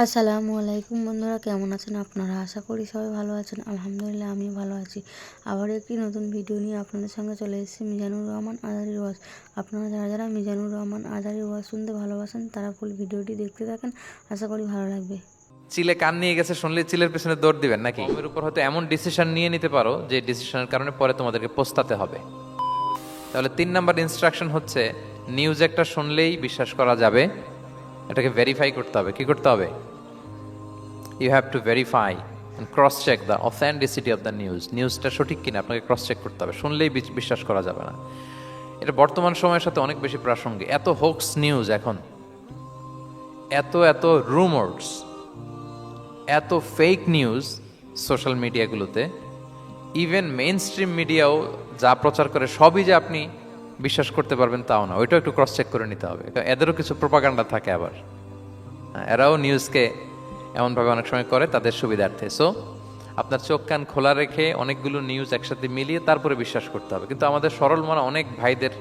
আসসালামু আলাইকুম বন্ধুরা, কেমন আছেন আপনারা? আশা করি সবাই ভালো আছেন। আলহামদুলিল্লাহ আমি ভালো আছি। আবার একটি নতুন ভিডিও নিয়ে আপনাদের সঙ্গে চলে এসেছি মিজানুর রহমান আজারির ওয়াজ। আপনারা যারা যারা মিজানুর রহমান আজারির ওয়াজ শুনতে ভালোবাসেন তারা ফুল ভিডিওটি দেখতে থাকেন, আশা করি ভালো লাগবে। চিলে কান নিয়ে গেছে শুনলে চিলের পেছনে দৌড় দিবেন নাকি? কমের উপর হয়তো এমন ডিসিশন নিয়ে নিতে পারো যে ডিসিশনের কারণে পরে তোমাদেরকে পস্তাতে হবে। তাহলে 3 নাম্বার ইনস্ট্রাকশন হচ্ছে, নিউজ একটা শুনলেই বিশ্বাস করা যাবে, এটাকে ভেরিফাই করতে হবে। কি করতে হবে? You have to verify and cross check the authenticity of the news. নিউজটা সঠিক কিনা আপনাকে ক্রস চেক করতে হবে, শুনলেই বিশ্বাস করা যাবে না। এটা বর্তমান সময়ের সাথে অনেক বেশি প্রাসঙ্গিক। এত হোক্স নিউজ এখন, এত এত রুমার্স, এত ফেক নিউজ সোশ্যাল মিডিয়াগুলোতে। ইভেন মেইন স্ট্রিম মিডিয়াও যা প্রচার করে সবই যে আপনি বিশ্বাস করতে পারবেন তাও না, ওইটাও একটু ক্রস চেক করে নিতে হবে। এদেরও কিছু প্রোপাগান্ডা থাকে আবার, এরাও নিউজকে এমনভাবে অনেক সময় করে তাদের সুবিধার্থে। সো আপনার চোখ কান খোলা রেখে অনেকগুলো নিউজ একসাথে মিলিয়ে তারপরে বিশ্বাস করতে হবে। কিন্তু আমাদের সরল মনা অনেক ভাইদের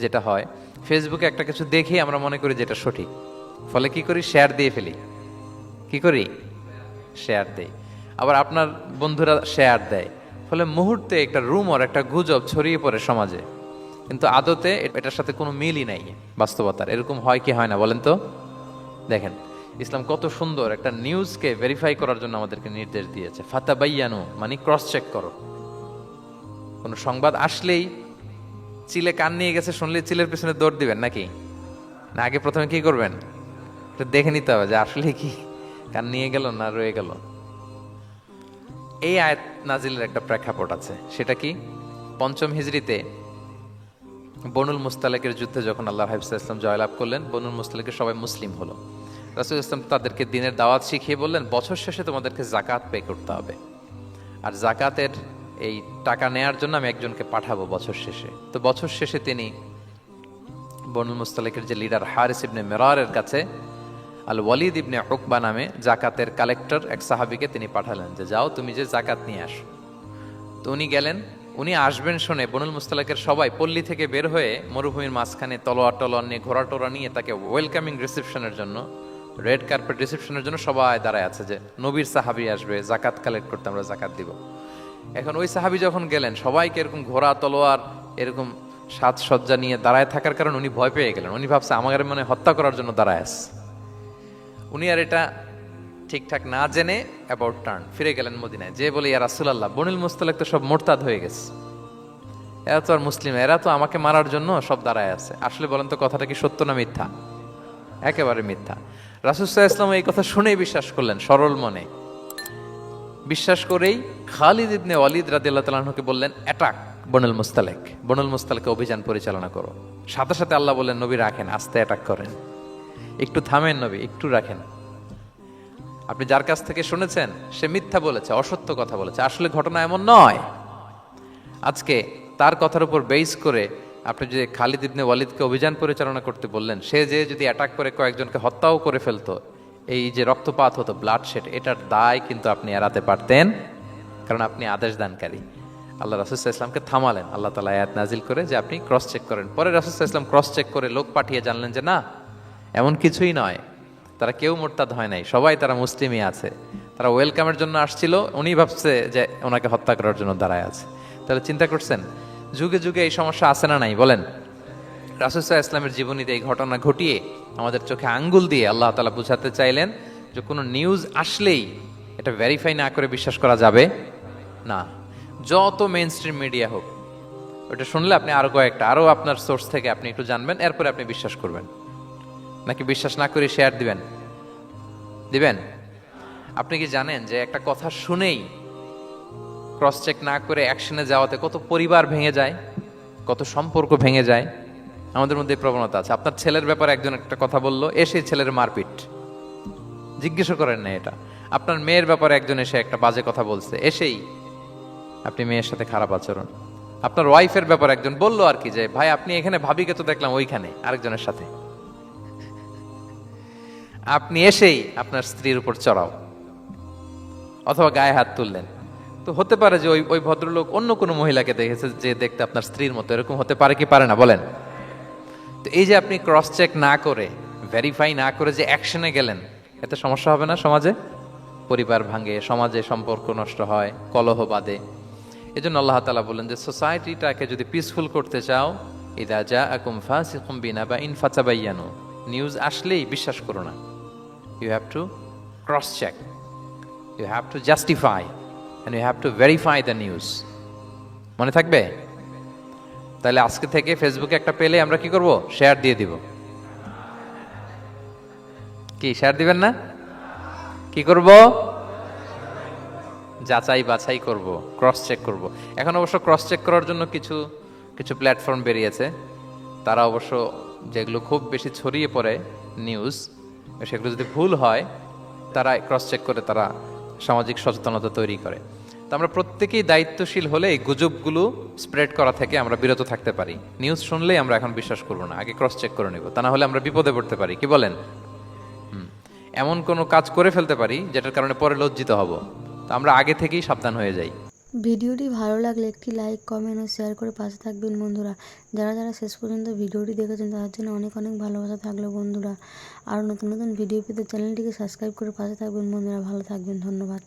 যেটা হয়, ফেসবুকে একটা কিছু দেখে আমরা মনে করি যেটা সঠিক, ফলে কি করি? শেয়ার দিয়ে ফেলি। কি করি? শেয়ার দেয়। আবার আপনার বন্ধুরা শেয়ার দেয়, ফলে মুহূর্তে একটা রুমর, একটা গুজব ছড়িয়ে পড়ে সমাজে। কিন্তু আদতে এটার সাথে কোনো মিলই নাই বাস্তবতার। এরকম হয় কি হয় না বলেন তো? দেখেন, ইসলাম কত সুন্দর একটা নিউজকে ভেরিফাই করার জন্য আমাদেরকে নির্দেশ দিয়েছে। ফাতাবাইয়ানু মানে ক্রস চেক করো। কোনো সংবাদ আসলেই চিলে কান নিয়ে গেছে শুনলে চিলের পেছনে দৌড় দিবেন নাকি? না, আগে প্রথমে কি করবেন? এটা দেখে নিতে হবে যে আসলে কি কান নিয়ে গেল না রয়ে গেল। এই আয়াত নাজিলের একটা প্রেক্ষাপট আছে। সেটা কি? পঞ্চম হিজরিতে বনুল মুস্তালেকের যুদ্ধে যখন আল্লাহ হাফিজ ইসলাম জয়লাভ করলেন, বনুল মুস্তালেকের সবাই মুসলিম হলো। রাসূল ইসলাম তাদেরকে দিনের দাওয়াত শিখিয়ে বললেন, বছর শেষে তোমাদেরকে জাকাত পে করতে হবে, আর জাকাতের এই টাকা নেয়ার জন্য আমি একজনকে পাঠাবো বছর শেষে। তো বছর শেষে তিনি বনুল মুস্তালেকের যে লিডার হারিস ইবনে মিরারের কাছে আল ওয়ালিদ ইবনে উকবা নামে জাকাতের কালেক্টর এক সাহাবীকে তিনি পাঠালেন যে যাও তুমি যে জাকাত নিয়ে আসো। তো উনি গেলেন। উনি আসবেন শুনে বনুল মুস্তালাকের সবাই পল্লী থেকে বের হয়ে মরুভূমির মাঝখানে তলোয়ার নিয়ে, ঘোড়া টোরা নিয়ে তাকে ওয়েলকামিং রিসেপশনের জন্য, রেড কার্পেট রিসেপশনের জন্য সবাই দাঁড়ায় আছে যে নবীর সাহাবী আসবে, জাকাত কালেক্ট করতে, আমরা জাকাত দিব। এখন ওই সাহাবী যখন গেলেন, সবাইকে এরকম ঘোড়া তলোয়ার এরকম সাজসজ্জা নিয়ে দাঁড়ায় থাকার কারণে উনি ভয় পেয়ে গেলেন। উনি ভাবছে আমাদের মনে হত্যা করার জন্য দাঁড়ায় আছে। উনি আর এটা ঠিকঠাক না জেনে অ্যাবাউট টার্ন ফিরে গেলেন মদিনায়, যে বলে ইয়া রাসূলুল্লাহ, বনুল মুস্তালিক তো সব মোরতাদ হয়ে গেছে, এরা তো আর মুসলিম, এরা তো আমাকে মারার জন্য সব দাঁড়ায় আছে। আসলে বলেন তো কথাটা কি সত্য না মিথ্যা? একেবারে মিথ্যা। রাসূল সাল্লাল্লাহু আলাইহি ওয়াসাল্লাম এই কথা শুনেই বিশ্বাস করলেন সরল মনে। বিশ্বাস করেই খালিদ ইবনে ওয়ালিদ রাদিয়াল্লাহু তাআলা আনহুকে বললেন, অ্যাটাক বনুল মুস্তালিক, বনুল মুস্তালিকে অভিযান পরিচালনা করো। সাথে সাথে আল্লাহ বললেন, নবী রাখেন, আস্তে অ্যাটাক করেন, একটু থামেন নবী, একটু রাখেন। আপনি যার কাছ থেকে শুনেছেন সে মিথ্যা বলেছে, অসত্য কথা বলেছে, আসলে ঘটনা এমন নয়। আজকে তার কথার উপর বেস করে আপনি যে খালিদ ইবনে ওয়ালিদকে অভিযান পরিচালনা করতে বললেন, সে যে যদি অ্যাটাক করে কয়েকজনকে হত্যাও করে ফেলতো, এই যে রক্তপাত হতো, ব্লাড শেড, এটার দায় কিন্তু আপনি এড়াতে পারতেন, কারণ আপনি আদেশ দানকারী। আল্লাহ রাসূল সাল্লাল্লাহু আলাইহি ওয়াসাল্লামকে থামালেন আল্লাহ তাআলা আয়াত নাজিল করে যে আপনি ক্রস চেক করেন। পরে রাসূল সাল্লাল্লাহু আলাইহি ওয়াসাল্লাম ক্রস চেক করে লোক পাঠিয়ে জানলেন যে না, এমন কিছুই নয়, তারা কেউ মোরতাদ হয় নাই, সবাই তারা মুসলিমই আছে। তারা ওয়েলকামের জন্য আসছিল, উনি ভাবছে যে ওনাকে হত্যা করার জন্য দাঁড়ায় আছে। তাহলে চিন্তা করছেন যুগে যুগে এই সমস্যা আছে না নাই বলেন? রাসূল সাল্লাল্লাহু আলাইহি ওয়াসাল্লামের জীবনীতে এই ঘটনা ঘটিয়ে আমাদের চোখে আঙ্গুল দিয়ে আল্লাহ তাআলা বুঝাতে চাইলেন যে কোনো নিউজ আসলেই এটা ভেরিফাই না করে বিশ্বাস করা যাবে না। যত মেইন স্ট্রিম মিডিয়া হোক, ওটা শুনলে আপনি আরো আপনার সোর্স থেকে আপনি একটু জানবেন, এরপরে আপনি বিশ্বাস করবেন। নাকি বিশ্বাস না করে শেয়ার দিবেন? আপনি কি জানেন যে একটা কথা শুনেই ক্রস চেক না করে অ্যাকশনে যাওয়াতে কত পরিবার ভেঙে যায়, কত সম্পর্ক ভেঙে যায়? আমাদের মধ্যে এই প্রবণতা আছে। আপনার ছেলের ব্যাপারে একজন একটা কথা বললো, এসে ছেলের মারপিট, জিজ্ঞেস করেন না এটা। আপনার মেয়ের ব্যাপারে একজন এসে একটা বাজে কথা বলছে, এসেই আপনি মেয়ের সাথে খারাপ আচরণ। আপনার ওয়াইফের ব্যাপারে একজন বললো আর কি যে ভাই আপনি এখানে, ভাবিকে তো দেখলাম ওইখানে আরেকজনের সাথে, আপনি এসেই আপনার স্ত্রীর উপর চড়াও অথবা গায়ে হাত তুললেন। তো হতে পারে যে ওই ভদ্রলোক অন্য কোনো মহিলাকে দেখেছে যে দেখতে আপনার স্ত্রীর মতো, এরকম হতে পারে কি পারে না বলেন? তো এই যে আপনি ক্রস চেক না করে, ভেরিফাই না করে যে অ্যাকশনে গেলেন, এতে সমস্যা হবে না সমাজে? পরিবার ভাঙে, সমাজে সম্পর্ক নষ্ট হয়, কলহ বাঁধে। এই জন্য আল্লাহ তাআলা বলেন যে সোসাইটিটাকে যদি পিসফুল করতে চাও, ইদা জাআকুম ফাসিকুম বিনাবাইন ফাতাবায়ানু, নিউজ আসলেই বিশ্বাস করো না। You have to cross check, you have to justify and you have to verify the news. মনে থাকবে? তাহলে আজকে থেকে ফেসবুকে একটা পেলে আমরা কি করব? শেয়ার দিয়ে দিব। কি শেয়ার দিবেন না? কি করব? যাচাই বাছাই করব, ক্রস চেক করব। এখন অবশ্য ক্রস চেক করার জন্য কিছু কিছু প্ল্যাটফর্ম বেরিয়েছে, তারা অবশ্য যেগুলো খুব বেশি ছড়িয়ে পড়ে নিউজ, সেগুলো যদি ভুল হয় তারা ক্রস চেক করে তারা সামাজিক সচেতনতা তৈরি করে। তো আমরা প্রত্যেকেই দায়িত্বশীল হলে এই গুজবগুলো স্প্রেড করা থেকে আমরা বিরত থাকতে পারি। নিউজ শুনলেই আমরা এখন বিশ্বাস করব না, আগে ক্রস চেক করে নেব, তা না হলে আমরা বিপদে পড়তে পারি। কি বলেন? এমন কোনো কাজ করে ফেলতে পারি যেটার কারণে পরে লজ্জিত হব। তো আমরা আগে থেকেই সাবধান হয়ে যাই। ভিডিওটি ভালো লাগলে একটি লাইক, কমেন্ট ও শেয়ার করে পাশে থাকবেন বন্ধুরা। যারা যারা শেষ পর্যন্ত ভিডিওটি দেখেছেন তাদের জন্য অনেক অনেক ভালোবাসা থাকলো বন্ধুরা। আর নতুন নতুন ভিডিও পেতে চ্যানেলটিকে সাবস্ক্রাইব করে পাশে থাকবেন বন্ধুরা। ভালো থাকবেন, ধন্যবাদ।